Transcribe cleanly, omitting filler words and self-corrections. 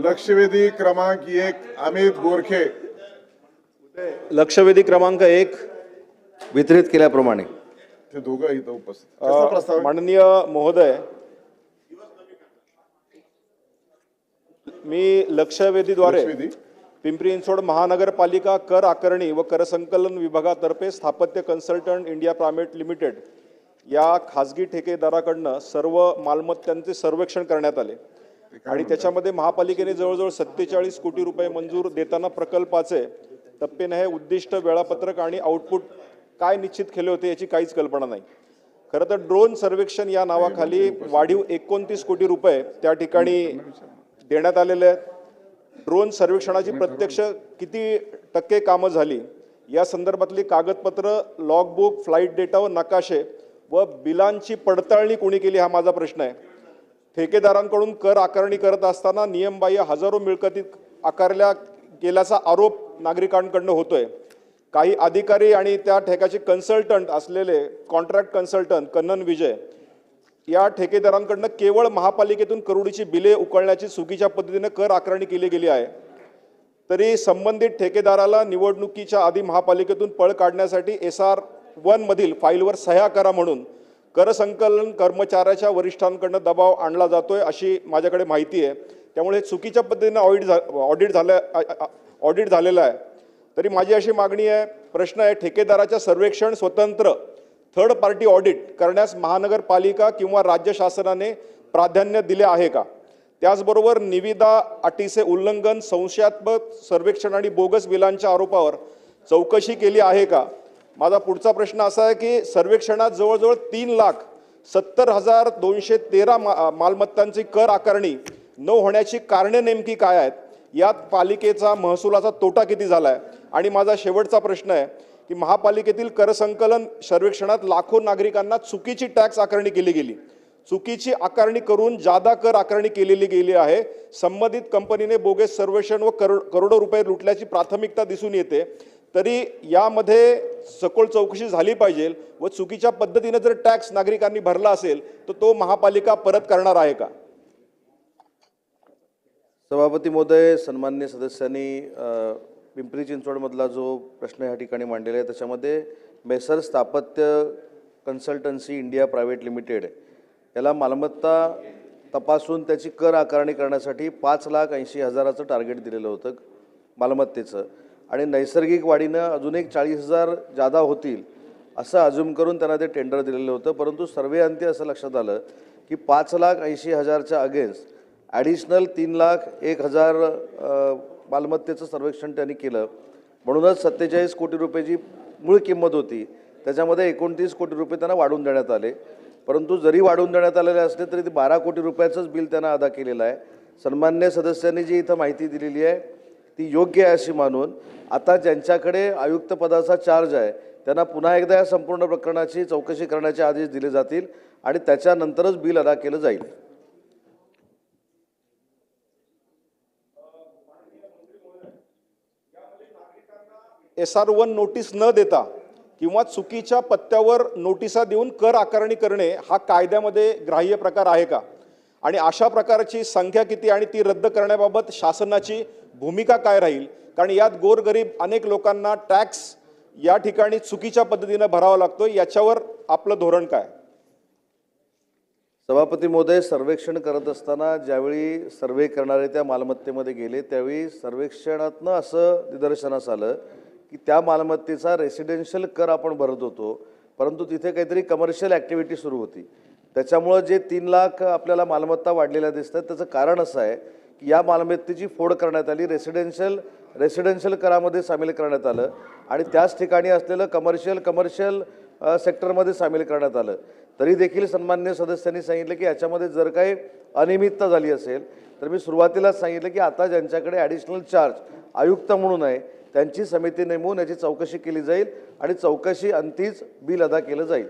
लक्षवेधी क्रमांक 1 अमित गोरखे। लक्षवेधी क्रमांक 1 वितरित केल्याप्रमाणे ते दोघं इथं उपस्थित। कसला प्रस्ताव आहे? माननीय महोदय, मी लक्षवेधीद्वारे लक्षवेधी पिंपरी चिंचवड महानगरपालिका कर आकारणी व कर संकलन विभागातर्फे स्थापत्य कन्सल्टंट इंडिया प्रायव्हेट लिमिटेड या खासगी ठेकेदाराकडनं सर्व मालमत्तांचे सर्वेक्षण करण्यात आले आणि त्याच्यामध्ये महापालिकेने जवळजवळ 47 कोटी रुपये मंजूर देताना प्रकल्पाचे टप्पेने उद्दिष्ट, वेळापत्रक आणि आउटपुट काय निश्चित केले होते याची काहीच कल्पना नाही। खरं तर ड्रोन सर्वेक्षण या नावाखाली वाढीव 29 कोटी रुपये त्या ठिकाणी देण्यात आलेले आहेत। ड्रोन सर्वेक्षणाची प्रत्यक्ष किती टक्के कामं झाली या संदर्भातली कागदपत्र, लॉगबुक, फ्लाईट डेटा व नकाशे व बिलांची पडताळणी कोणी केली हा माझा प्रश्न आहे। ठेकेदारांकडून कर आकारणी करत असताना नियमबाह्य हजारो मिळकती आकारल्या गेल्याचा आरोप नागरिकांकडून होतोय। काही अधिकारी आणि त्या ठेक्याचे कन्सल्टंट असलेले कॉन्ट्रॅक्ट कन्सल्टंट कन्नन विजय या ठेकेदारांकडून केवळ महापालिकेतून करोडीची बिले उकळण्याची चुकीच्या पद्धतीने कर आकारणी केली गेली आहे। तरी संबंधित ठेकेदाराला निवडणुकीच्या आधी महापालिकेतून पळ काढण्यासाठी SR1 मधील फाईलवर सह्या करा म्हणून कर संकलन कर्मचाऱ्याच्या वरिष्ठांकडून दबाव आणला जातोय अशी माझ्याकडे माहिती आहे। त्यामुळे चुकीच्या पद्धतीने ऑडिट झालेला आहे। तरी माझी अशी मागणी आहे, प्रश्न आहे, ठेकेदाराच्या सर्वेक्षण स्वतंत्र थर्ड पार्टी ऑडिट करण्यास महानगरपालिका किंवा राज्य शासनाने प्राधान्य दिले आहे का? त्याचबरोबर निविदा अटीचे उल्लंघन, संशयास्पद सर्वेक्षण आणि बोगस बिलांच्या आरोपावर चौकशी केली आहे का? माझा पुढचा प्रश्न असा आहे की सर्वेक्षणात जवळजवळ 3,70,213 मालमत्तांची कर आकारणी न होण्याची कारणे नेमकी काय आहेत? यात पालिकेचा महसुलाचा तोटा किती झाला आहे? आणि माझा शेवटचा प्रश्न आहे की महापालिकेतील कर संकलन सर्वेक्षणात लाखो नागरिकांना चुकीची टॅक्स आकारणी केली गेली, चुकीची आकारणी करून जादा कर आकारणी केलेली गेली आहे। संबंधित कंपनीने बोगस सर्वेक्षण व करोडो रुपये लुटल्याची प्राथमिकता दिसून येते। तरी यामध्ये सखोल चौकशी झाली पाहिजे व चुकीच्या पद्धतीने जर टॅक्स नागरिकांनी भरला असेल तर तो महापालिका परत करणार आहे का? सभापती महोदय, सन्माननीय सदस्यांनी पिंपरी चिंचवडमधला जो प्रश्न या ठिकाणी मांडलेला आहे त्याच्यामध्ये मेसर स्थापत्य कन्सल्टन्सी इंडिया प्रायव्हेट लिमिटेड याला मालमत्ता तपासून त्याची कर आकारणी करण्यासाठी 5,80,000चं टार्गेट दिलेलं होतं मालमत्तेचं आणि नैसर्गिक वाढीनं अजून एक 40,000 जादा होतील असं अज्यूम करून त्यांना ते टेंडर दिलेलं होतं। परंतु सर्वे अंती असं लक्षात आलं की 5,80,000च्या अगेन्स्ट ॲडिशनल 3,01,000 मालमत्तेचं सर्वेक्षण त्यांनी केलं। म्हणूनच 47 कोटी रुपये जी मूळ किंमत होती त्याच्यामध्ये 29 कोटी रुपये त्यांना वाढवून देण्यात आले। परंतु जरी वाढवून देण्यात आलेले असले तरी ते 12 कोटी रुपयाचंच बिल त्यांना अदा केलेलं आहे। सन्मान्य सदस्यांनी जी इथं माहिती दिलेली आहे ती योग्य आहे अशी मानून आता ज्यांच्याकडे आयुक्त पदाचा चार्ज आहे त्यांना पुन्हा एकदा या संपूर्ण प्रकरणाची चौकशी करण्याचे आदेश दिले जातील आणि त्याच्यानंतरच बिल अदा केलं जाईल। SR1 नोटीस न देता किंवा चुकीच्या पत्त्यावर नोटिसा देऊन कर आकारणी करणे हा कायद्यामध्ये ग्राह्य प्रकार आहे का? आणि अशा प्रकारची संख्या किती आणि ती रद्द करण्याबाबत शासनाची भूमिका काय राहील? कारण यात गोरगरीब अनेक लोकांना टॅक्स या ठिकाणी चुकीच्या पद्धतीने भरावा लागतो, याच्यावर आपलं धोरण काय? सभापती महोदय, सर्वेक्षण करत असताना ज्यावेळी सर्वे करणारे त्या मालमत्तेमध्ये गेले त्यावेळी सर्वेक्षणातनं असं निदर्शनास आलं की त्या मालमत्तेचा रेसिडेन्शियल कर आपण भरत होतो, परंतु तिथे काहीतरी कमर्शियल ॲक्टिव्हिटी सुरू होती। त्याच्यामुळं जे 3 लाख आपल्याला मालमत्ता वाढलेल्या दिसतात त्याचं कारण असं आहे की या मालमत्तेची फोड करण्यात आली, रेसिडेन्शियल करामध्ये सामील करण्यात आलं आणि त्याच ठिकाणी असलेलं कमर्शियल सेक्टरमध्ये सामील करण्यात आलं। तरी देखील सन्माननीय सदस्यांनी सांगितलं की याच्यामध्ये जर काही अनियमितता झाली असेल तर मी सुरुवातीलाच सांगितलं की आता ज्यांच्याकडे ॲडिशनल चार्ज आयुक्त म्हणून आहे त्यांची समिती नेमून याची चौकशी केली जाईल आणि चौकशी अंतीच बिल अदा केलं जाईल।